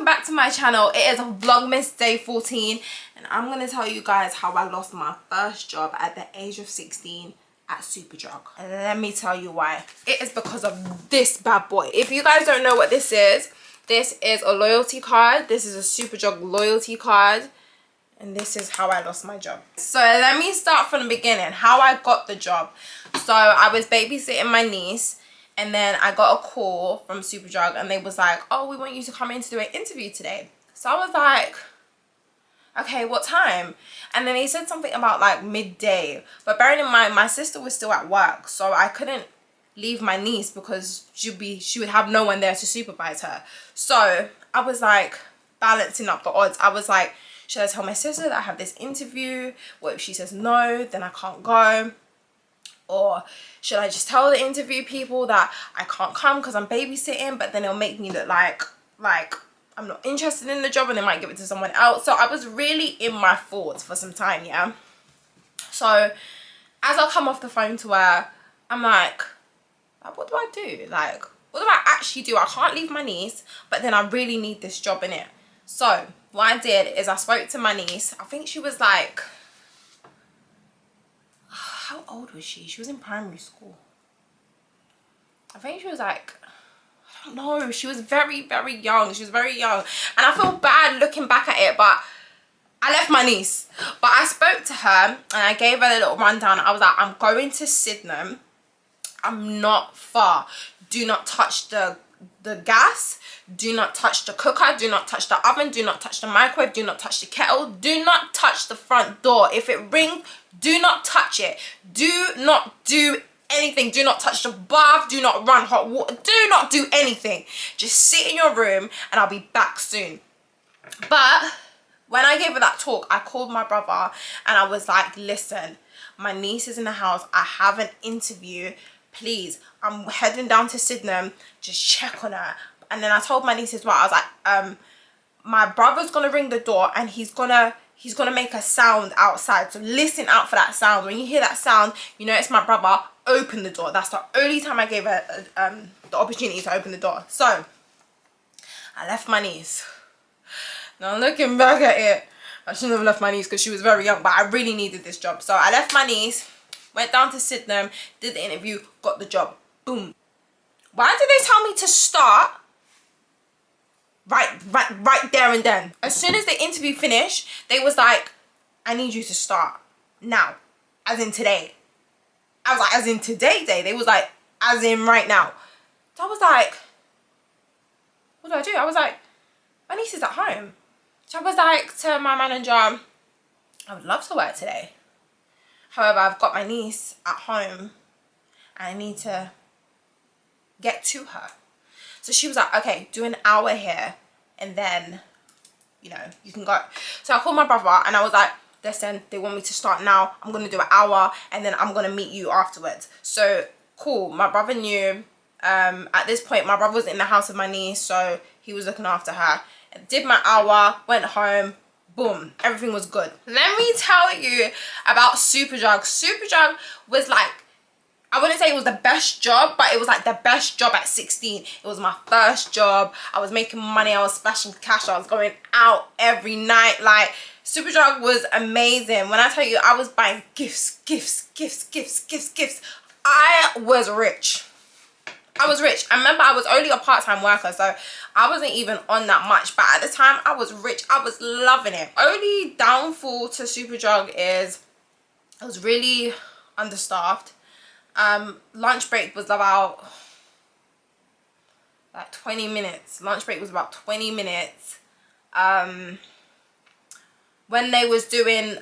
back to my channel. It is Vlogmas day 14 and I'm going to tell you guys how I lost my first job at the age of 16 at Superdrug. And let me tell you why. It is because of this bad boy. If you guys don't know what this is a loyalty card. This is a Superdrug loyalty card. And this is how I lost my job. So let me start from the beginning, how I got the job. So I was babysitting my niece and then I got a call from Superdrug and they was like, oh, we want you to come in to do an interview today. So I was like, okay, what time? And then he said something about like midday. But bearing in mind, my sister was still at work, so I couldn't leave my niece because she would have no one there to supervise her. So I was like balancing up the odds. I was like, should I tell my sister that I have this interview? What if she says no, then I can't go? Or should I just tell the interview people that I can't come because I'm babysitting, but then it'll make me look like I'm not interested in the job and they might give it to someone else. So I was really in my thoughts for some time, yeah? So as I come off the phone to her, I'm like, what do I do? Like, what do I actually do? I can't leave my niece, but then I really need this job in it. So what I did is I spoke to my niece. I think she was like, how old was she? She was in primary school. I think she was like, I don't know. She was very, very young. She was very young. And I feel bad looking back at it, but I left my niece. But I spoke to her and I gave her a little rundown. I was like, I'm going to Sydenham. I'm not far. Do not touch the gas. Do not touch the cooker. Do not touch the oven. Do not touch the microwave. Do not touch the kettle. Do not touch the front door. If it rings, do not touch it. Do not do anything. Do not touch the bath. Do not run hot water. Do not do anything. Just sit in your room and I'll be back soon. But when I gave her that talk, I called my brother and I was like, listen, my niece is in the house. I have an interview. Please, I'm heading down to Sydenham. Just check on her. And then I told my niece as well. I was like, my brother's gonna ring the door and he's gonna make a sound outside. So listen out for that sound. When you hear that sound, you know it's my brother. Open the door. That's the only time I gave her the opportunity to open the door. So I left my niece. Now looking back at it, I shouldn't have left my niece because she was very young, but I really needed this job. So I left my niece, went down to Sydenham, did the interview, got the job. Boom. Why did they tell me to start right there and then? As soon as the interview finished, they was like, I need you to start now, as in today. I was like, as in today day? They was like, as in right now. So I was like, what do I do? I was like, my niece is at home. So I was like to my manager, I would love to work today. However, I've got my niece at home and I need to get to her. So she was like, okay, do an hour here and then, you know, you can go. So I called my brother and I was like, listen, they want me to start now. I'm going to do an hour and then I'm going to meet you afterwards. So cool. My brother knew. At this point, my brother was in the house with my niece, so he was looking after her. I did my hour, went home. Boom, everything was good. Let me tell you about Superdrug. Superdrug was like, I wouldn't say it was the best job, but it was like the best job at 16. It was my first job. I was making money. I was splashing cash. I was going out every night. Like, Superdrug was amazing. When I tell you, I was buying gifts. I was rich. I was rich. I remember I was only a part-time worker, so I wasn't even on that much. But at the time, I was rich. I was loving it. Only downfall to Superdrug is I was really understaffed. Lunch break was about like 20 minutes. Lunch break was about 20 minutes. When they was doing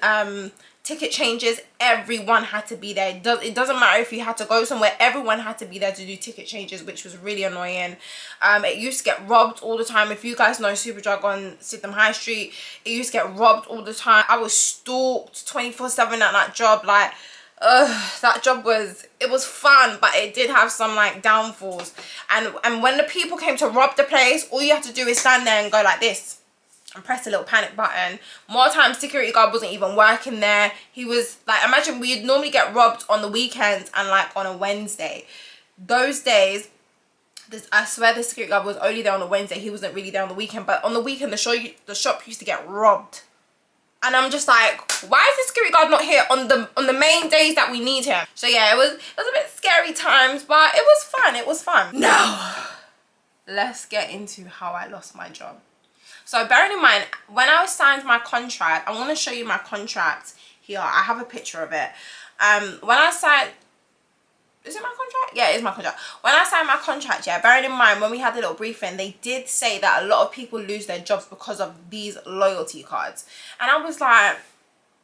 ticket changes, everyone had to be there. It doesn't matter if you had to go somewhere, everyone had to be there to do ticket changes, which was really annoying. It used to get robbed all the time. If you guys know Superdrug on Sydenham High Street, it used to get robbed all the time. I was stalked 24/7 at that job. Like, that job was fun, but it did have some like downfalls. And when the people came to rob the place, all you have to do is stand there and go like this and press a little panic button. More times security guard wasn't even working there. He was like, imagine we'd normally get robbed on the weekends and like on a Wednesday. Those days I swear the security guard was only there on a Wednesday. He wasn't really there on the weekend. But on the weekend, the shop used to get robbed. And I'm just like, why is the security guard not here on the main days that we need him? So yeah, it was a bit scary times, but it was fun. It was fun. Now, let's get into how I lost my job. So bearing in mind, when I signed my contract, I want to show you my contract here. I have a picture of it. When I signed, is it my contract? Yeah, it is my contract. When I signed my contract, yeah, bearing in mind, when we had the little briefing, they did say that a lot of people lose their jobs because of these loyalty cards. And I was like,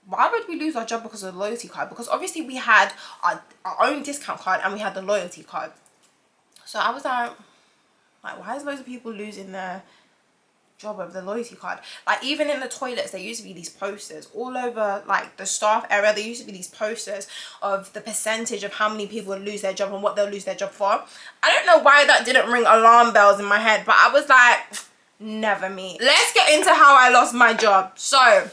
why would we lose our job because of the loyalty card? Because obviously we had our own discount card and we had the loyalty card. So I was like, why is loads of people losing their job of the loyalty card? Like, even in the toilets, there used to be these posters all over, like, the staff area. There used to be these posters of the percentage of how many people would lose their job and what they'll lose their job for. I don't know why that didn't ring alarm bells in my head, but I was like, never me. Let's get into how I lost my job. So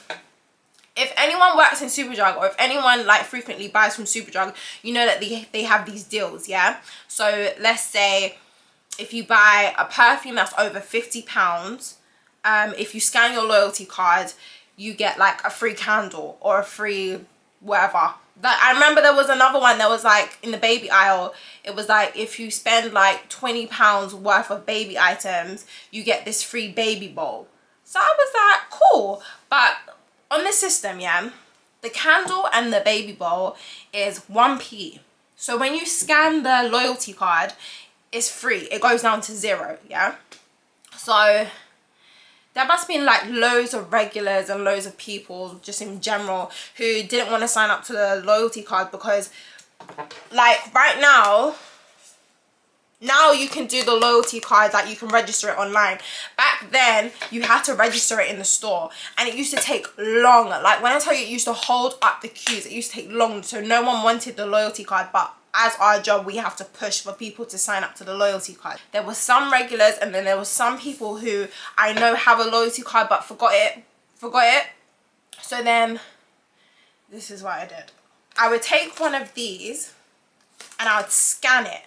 if anyone works in Superdrug, or if anyone like frequently buys from Superdrug, you know that they have these deals, yeah? So let's say if you buy a perfume that's over £50, if you scan your loyalty card, you get like a free candle or a free whatever. That, I remember there was another one that was like in the baby aisle. It was like, if you spend like £20 worth of baby items, you get this free baby bowl. So I was like, cool. But on this system, yeah, the candle and the baby bowl is 1p. So when you scan the loyalty card, it's free. It goes down to 0, yeah? So there must have been like loads of regulars and loads of people just in general who didn't want to sign up to the loyalty card, because like right now you can do the loyalty card, like you can register it online. Back then you had to register it in the store, and it used to take long. Like when I tell you, it used to hold up the queues. It used to take long, so no one wanted the loyalty card. But as our job, we have to push for people to sign up to the loyalty card. There were some regulars, and then there were some people who I know have a loyalty card but forgot it. So then this is what I did. I would take one of these and I would scan it.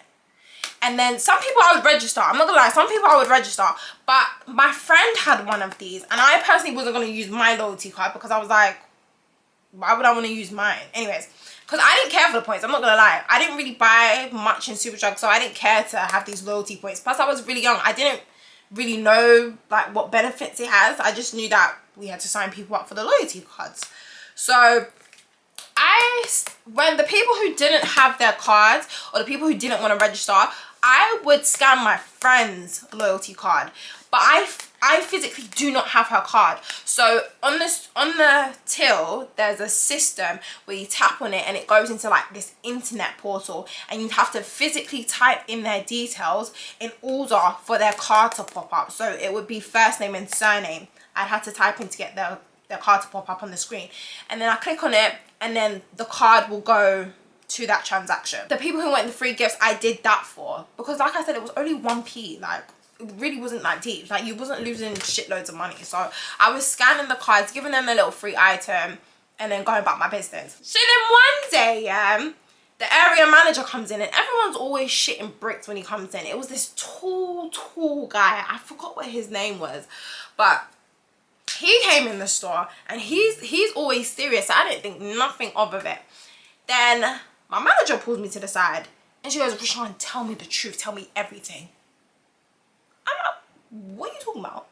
And then some people I would register. I'm not gonna lie, some people I would register. But my friend had one of these, and I personally wasn't gonna use my loyalty card because I was like, why would I want to use mine? Anyways, because I didn't care for the points. I'm not gonna lie. I didn't really buy much in Superdrug, so I didn't care to have these loyalty points. Plus, I was really young. I didn't really know like what benefits it has. I just knew that we had to sign people up for the loyalty cards. So when the people who didn't have their cards, or the people who didn't want to register, I would scan my friend's loyalty card. But I physically do not have her card. So on the till, there's a system where you tap on it and it goes into like this internet portal, and you have to physically type in their details in order for their card to pop up. So it would be first name and surname. I'd have to type in to get their card to pop up on the screen. And then I click on it, and then the card will go to that transaction. The people who went the free gifts, I did that for, because like I said, it was only 1p. Like, it really wasn't that deep. Like, you wasn't losing shitloads of money. So I was scanning the cards, giving them a little free item, and then going about my business. So then one day, the area manager comes in, and everyone's always shitting bricks when he comes in. It was this tall guy. I forgot what his name was, but he came in the store, and he's always serious. So I didn't think nothing of it. Then my manager pulls me to the side, and she goes, "Rosian, tell me the truth. Tell me everything." I'm like, what are you talking about?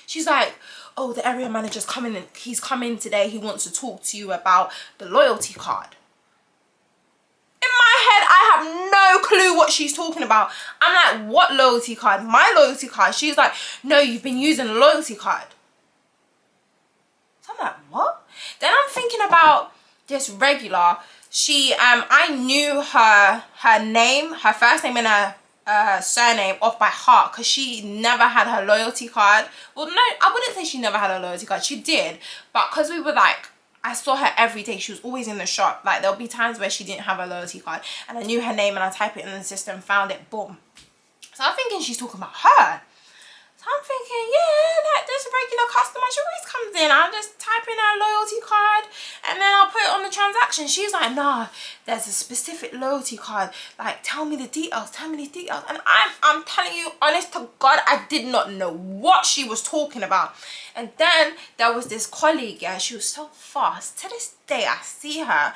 She's like, "Oh, the area manager's coming in. He's coming today. He wants to talk to you about the loyalty card." In my head, I have no clue what she's talking about. I'm like, what loyalty card? My loyalty card? She's like, "No, you've been using a loyalty card." So I'm like, what? Then I'm thinking about this regular. She I knew her name, her first name and her surname off by heart, because she never had her loyalty card. Well, no, I wouldn't say she never had her loyalty card. She did, but because we were like, I saw her every day. She was always in the shop. Like, there'll be times where she didn't have her loyalty card, and I knew her name, and I type it in the system, found it, boom. So I'm thinking she's talking about her. So I'm thinking, yeah, like this regular customer, she always comes in. I'll just type in her loyalty card and then I'll put it on the transaction. She's like, nah, there's a specific loyalty card. Like, tell me the details, tell me the details. And I'm telling you, honest to God, I did not know what she was talking about. And then there was this colleague, yeah, she was so fast. To this day, I see her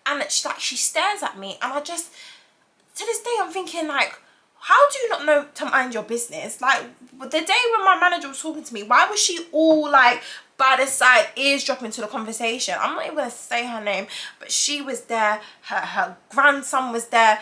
and she stares at me and to this day, I'm thinking like, how do you not know to mind your business? Like, the day when my manager was talking to me, why was she all like by the side, eavesdropping to the conversation? I'm not even gonna say her name, but she was there. Her grandson was there.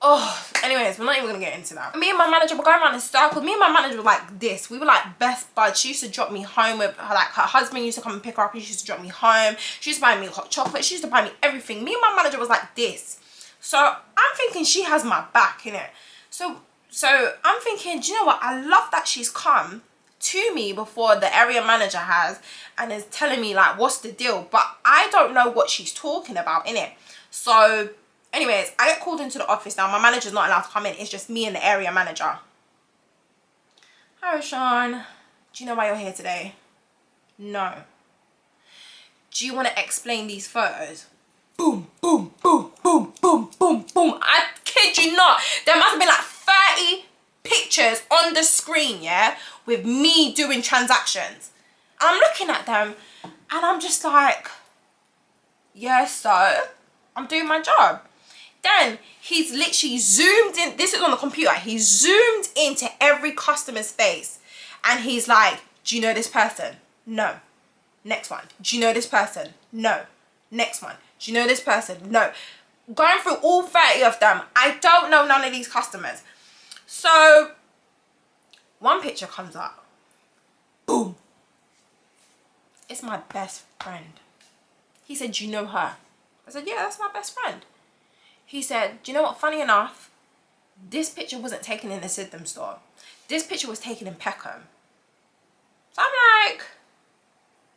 Oh, anyways, we're not even gonna get into that. Me and my manager were going around in circles. Me and my manager were like this. We were like best buds. She used to drop me home with her, like her husband used to come and pick her up and she used to drop me home. She used to buy me hot chocolate. She used to buy me everything. Me and my manager was like this. So I'm thinking she has my back, innit? So I'm thinking, do you know what? I love that she's come to me before the area manager has and is telling me like what's the deal, but I don't know what she's talking about, innit? So anyways, I get called into the office now. My manager's not allowed to come in. It's just me and the area manager. Hi, Rosian. Do you know why you're here today? No. Do you want to explain these photos? Boom, boom, boom, boom, boom, boom, boom. I kid you not. There must have been like 30 pictures on the screen, yeah, with me doing transactions. And I'm looking at them and I'm just like, yeah, so I'm doing my job. Then he's literally zoomed in. This is on the computer. He zoomed into every customer's face and he's like, do you know this person? No. Next one. Do you know this person? No. Next one. Do you know this person? No. Going through all 30 of them. I don't know none of these customers. So one picture comes up. Boom. It's my best friend. He said, do you know her? I said, yeah, that's my best friend. He said, do you know what? Funny enough, this picture wasn't taken in the Sydenham store. This picture was taken in Peckham. So I'm like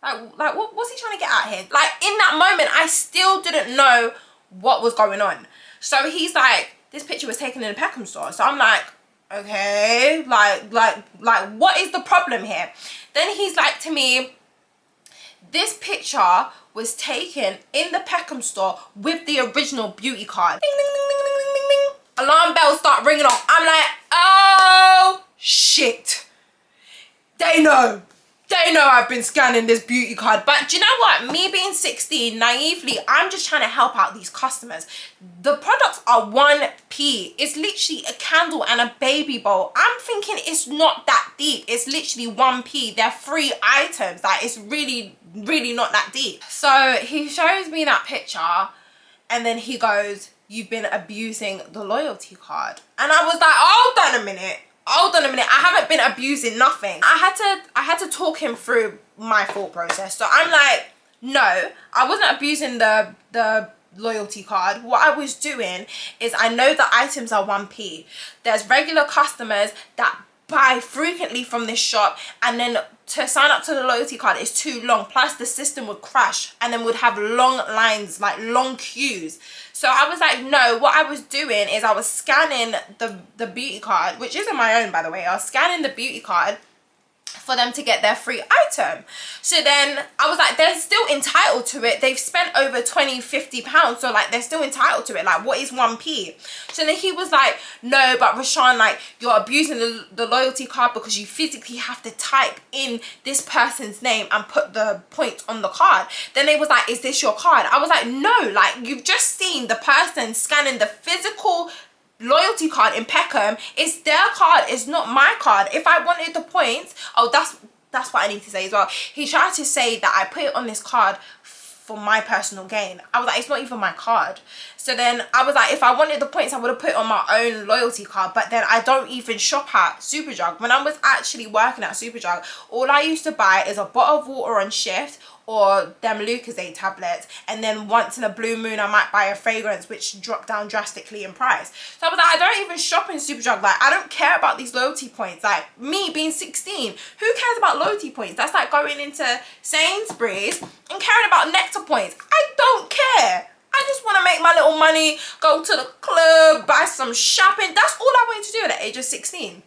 what's he trying to get at here? Like, in that moment, I still didn't know what was going on. So he's like, this picture was taken in a Peckham store. So I'm like, okay, like what is the problem here? Then he's like to me, this picture was taken in the Peckham store with the original beauty card. Ding, ding, ding, ding, ding, ding, ding. Alarm bells start ringing off. I'm like, oh shit. They know I've been scanning this beauty card. But do you know what? Me being 16, naively, I'm just trying to help out these customers. The products are 1p. It's literally a candle and a baby bowl. I'm thinking it's not that deep. It's literally 1p. They're free items. Like, it's really not that deep. So he shows me that picture and then he goes, you've been abusing the loyalty card. And I was like, hold on a minute. I haven't been abusing nothing. I had to talk him through my thought process. So I'm like, no, I wasn't abusing the loyalty card. What I was doing is, I know the items are 1p. There's regular customers that buy frequently from this shop, and then to sign up to the loyalty card is too long. Plus the system would crash and then would have long lines, like long queues. So I was like, no, what I was doing is I was scanning the beauty card, which isn't my own, by the way. I was scanning the beauty card for them to get their free item. So then I was like, they're still entitled to it. They've spent over 20-50 pounds, so like they're still entitled to it. Like, what is 1p? So then he was like, no, but Rosian, like, you're abusing the loyalty card because you physically have to type in this person's name and put the points on the card. Then they was like, is this your card? I was like, no, like, you've just seen the person scanning the physical loyalty card in Peckham. It's their card, it's not my card. If I wanted the points, oh, that's what I need to say as well. He tried to say that I put it on this card for my personal gain. I was like, it's not even my card. So then I was like, if I wanted the points, I would have put it on my own loyalty card. But then I don't even shop at Superdrug. When I was actually working at Superdrug, all I used to buy is a bottle of water on shift or them Lucozade tablets, and then once in a blue moon I might buy a fragrance, which dropped down drastically in price. So I was like, I don't even shop in Superdrug. Like, I don't care about these loyalty points. Like, me being 16, who cares about loyalty points? That's like going into Sainsbury's and caring about nectar points. I don't care. I just want to make my little money, go to the club, buy some shopping. That's all I wanted to do at the age of 16.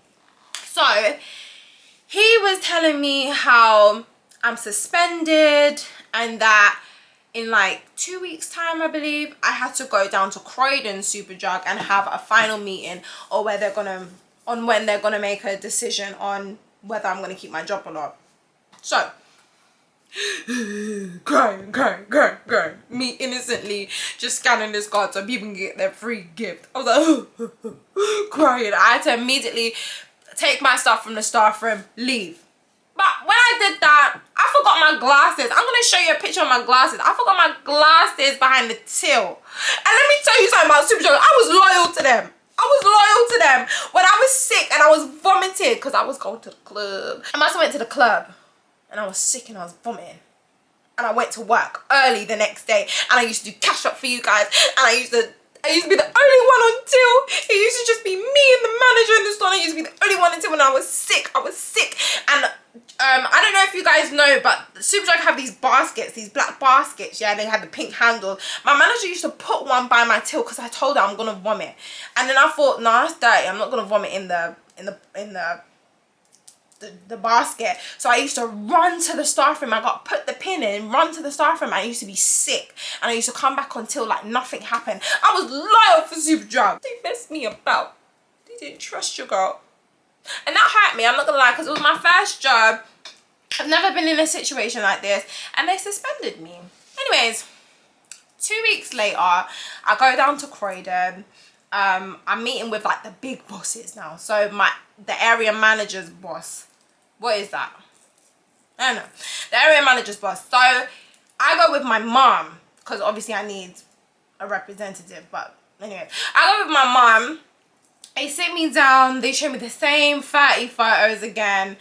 So he was telling me how I'm suspended and that in like 2 weeks time, I believe, I had to go down to Croydon Superdrug and have a final meeting or where they're gonna, on when they're gonna make a decision on whether I'm gonna keep my job or not. So crying, me innocently just scanning this card so people can get their free gift. I was like crying. I had to immediately take my stuff from the staff room, leave. But when I did that, I forgot my glasses. I'm gonna show you a picture of my glasses. I forgot my glasses behind the till. And let me tell you something about Superdrug. I was loyal to them. I was loyal to them. When I was sick and I was vomiting because I was going to the club. I must have went to the club and I was sick and I was vomiting. And I went to work early the next day and I used to do cash up for you guys, and I used to be the only one on till. It used to just be me and the manager in the store. I used to be the only one until when I was sick. I was sick. And I don't know if you guys know, but Superdrug have these baskets, these black baskets, yeah, they had the pink handle. My manager used to put one by my till because I told her I'm gonna vomit. And then I thought, nah, that's dirty. I'm not gonna vomit in the basket. So I used to run to the staff room. I got put the pin in, run to the staff room. I used to be sick and I used to come back until like nothing happened. I was loyal for Superdrug. They messed me about. They didn't trust your girl. And that hurt me, I'm not gonna lie, because it was my first job. I've never been in a situation like this and they suspended me. Anyways, 2 weeks later, I go down to Croydon. I'm meeting with like the big bosses now. So the area manager's boss. What is that? I don't know. The area manager's boss. So I go with my mom because obviously I need a representative. But anyway, I go with my mom. They sit me down. They show me the same 30 photos again.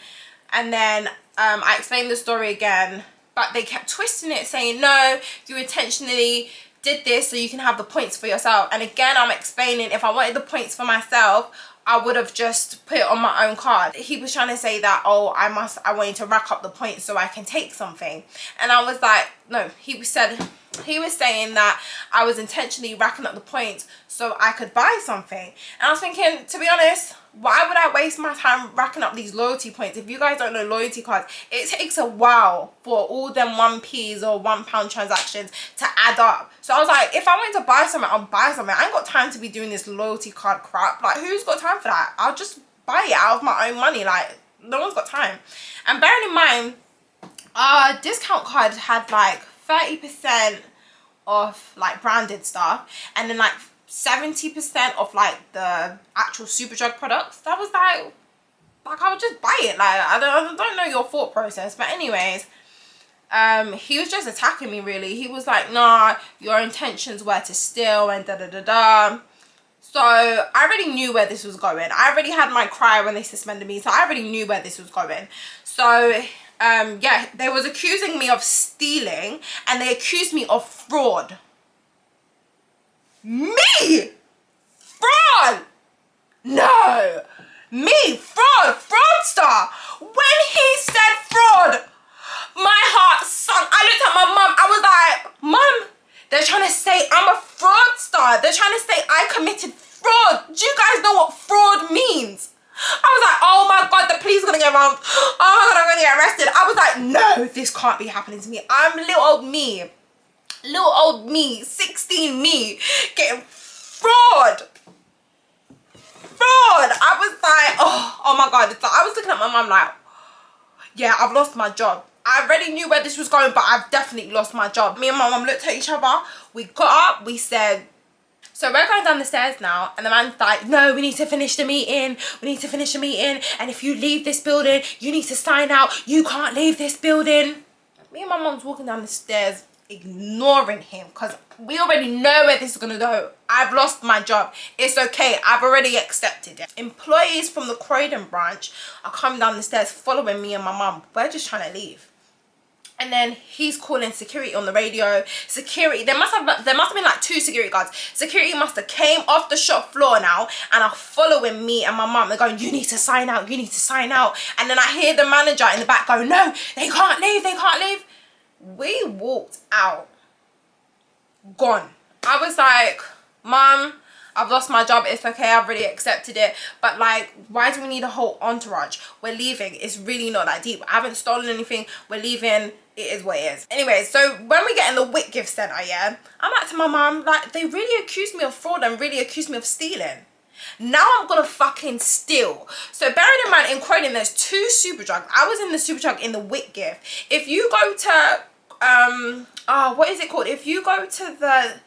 And then I explained the story again. But they kept twisting it, saying, no, you intentionally did this so you can have the points for yourself. And again, I'm explaining, if I wanted the points for myself, I would have just put it on my own card. He was trying to say that, oh, I wanted to rack up the points so I can take something. And I was like, no, he was saying that I was intentionally racking up the points so I could buy something. And I was thinking, to be honest, why would I waste my time racking up these loyalty points? If you guys don't know loyalty cards, it takes a while for all them 1p's or £1 transactions to add up. So I was like, if I wanted to buy something, I'll buy something. I ain't got time to be doing this loyalty card crap. Like, who's got time for that? I'll just buy it out of my own money. Like, no one's got time. And bearing in mind, our discount card had like 30% off like branded stuff, and then like 70% of like the actual Superdrug products. That was like I would just buy it. Like, I don't know your thought process, but anyways, he was just attacking me really. He was like, nah, your intentions were to steal and da da da da. So I already knew where this was going. I already had my cry when they suspended me, so I already knew where this was going. So yeah, they was accusing me of stealing and they accused me of fraud. Me? Fraud? No. Me? Fraudster. When he said fraud, my heart sunk. I looked at my mum. I was like, Mum, they're trying to say I'm a fraudster. They're trying to say I committed fraud. Do you guys know what fraud means? I was like, oh my God, the police are going to get around. Oh my God, I'm going to get arrested. I was like, no, this can't be happening to me. I'm little old me. Little old me, 16 me, getting fraud. I was like, oh my God. So I was looking at my mum like, yeah, I've lost my job. I already knew where this was going, but I've definitely lost my job. Me and my mum looked at each other. We got up, we said, so we're going down the stairs now, and the man's like, no, we need to finish the meeting. We need to finish the meeting. And if you leave this building, you need to sign out. You can't leave this building. Me and my mum's walking down the stairs, ignoring him, because we already know where this is going to go. I've lost my job. It's okay. I've already accepted it. Employees from the Croydon branch are coming down the stairs following me and my mum. We're just trying to leave. And then he's calling security on the radio. Security, there must have been like 2 security guards. Security must have came off the shop floor now and are following me and my mum. They're going, you need to sign out, you need to sign out. And then I hear the manager in the back go, no, they can't leave, they can't leave. We walked out. Gone. I was like, Mum, I've lost my job, it's okay, I've really accepted it. But like, why do we need a whole entourage? We're leaving, it's really not that deep. I haven't stolen anything, we're leaving, it is what it is. Anyway, so when we get in the WIC gift center, yeah, I'm like to my mum, like, they really accused me of fraud and really accused me of stealing. Now I'm gonna fucking steal. So bearing in mind, in Croydon there's 2 Superdrugs. I was in the Superdrug in the WIC gift. If you go to what is it called? If you go to the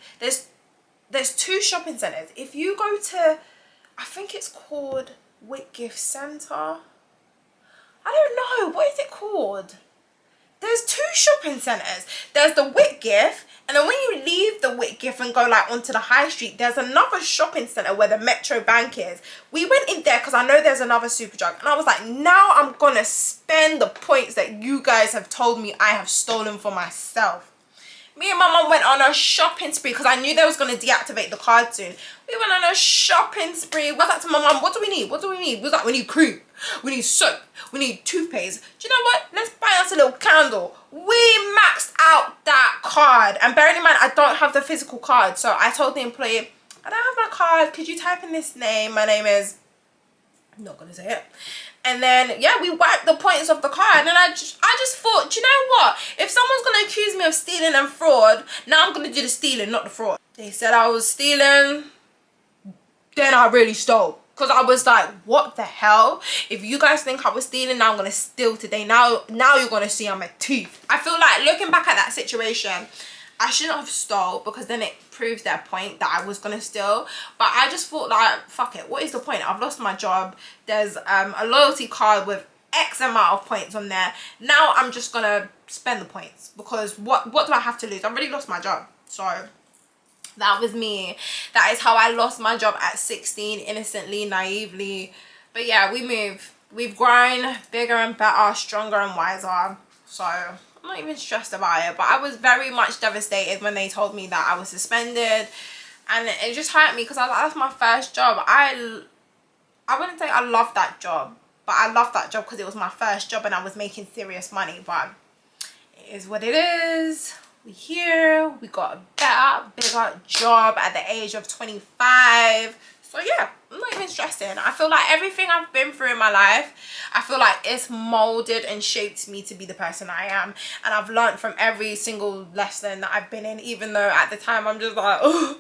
there's 2 shopping centres. If you go to, I think it's called WIC gift centre. I don't know, what is it called? There's 2 shopping centres. There's the WIC gift, and then when you leave the WIC gift and go like onto the high street, there's another shopping centre where the Metro Bank is. We went in there because I know there's another Superdrug, and I was like, now I'm gonna spend the points that you guys have told me I have stolen for myself. Me and my mum went on a shopping spree because I knew they was going to deactivate the card soon. We went on a shopping spree. We was like to my mum, what do we need? What do we need? We was like, we need cream, we need soap, we need toothpaste. Do you know what? Let's buy us a little candle. We maxed out that card. And bearing in mind, I don't have the physical card. So I told the employee, I don't have my card. Could you type in this name? My name is... I'm not going to say it. And then, yeah, we wiped the points off the card. And I just thought, do you know what? If someone's going to accuse me of stealing and fraud, now I'm going to do the stealing, not the fraud. They said I was stealing. Then I really stole. Because I was like, what the hell? If you guys think I was stealing, now I'm going to steal today. Now you're going to see I'm a thief. I feel like looking back at that situation, I shouldn't have stole because then it proves their point that I was going to steal. But I just thought like, fuck it. What is the point? I've lost my job. There's a loyalty card with X amount of points on there. Now I'm just going to spend the points because what do I have to lose? I've already lost my job. So that was me. That is how I lost my job at 16, innocently, naively. But yeah, we've grown bigger and better, stronger and wiser. So I'm not even stressed about it. But I was very much devastated when they told me that I was suspended, and it just hurt me because I was like, that's my first job. I wouldn't say I loved that job, but I loved that job because it was my first job and I was making serious money. But it is what it is. We here, we got a better, bigger job at the age of 25. So yeah, I'm not even stressing. I feel like everything I've been through in my life, I feel like it's molded and shaped me to be the person I am. And I've learned from every single lesson that I've been in, even though at the time I'm just like, oh,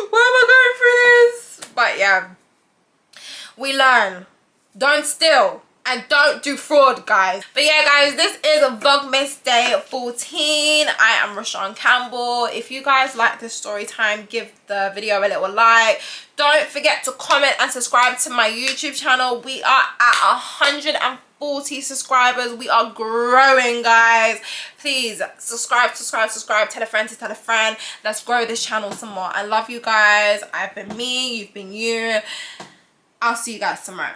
why am I going through this? But yeah, we learn. Don't steal. And don't do fraud, guys. But yeah, guys, this is a Vlogmas day 14. I am Rosian Campbell. If you guys like this story time, give the video a little like. Don't forget to comment and subscribe to my YouTube channel. We are at 140 subscribers. We are growing, guys. Please subscribe. Tell a friend to tell a friend. Let's grow this channel some more. I love you guys. I've been me. You've been you. I'll see you guys tomorrow.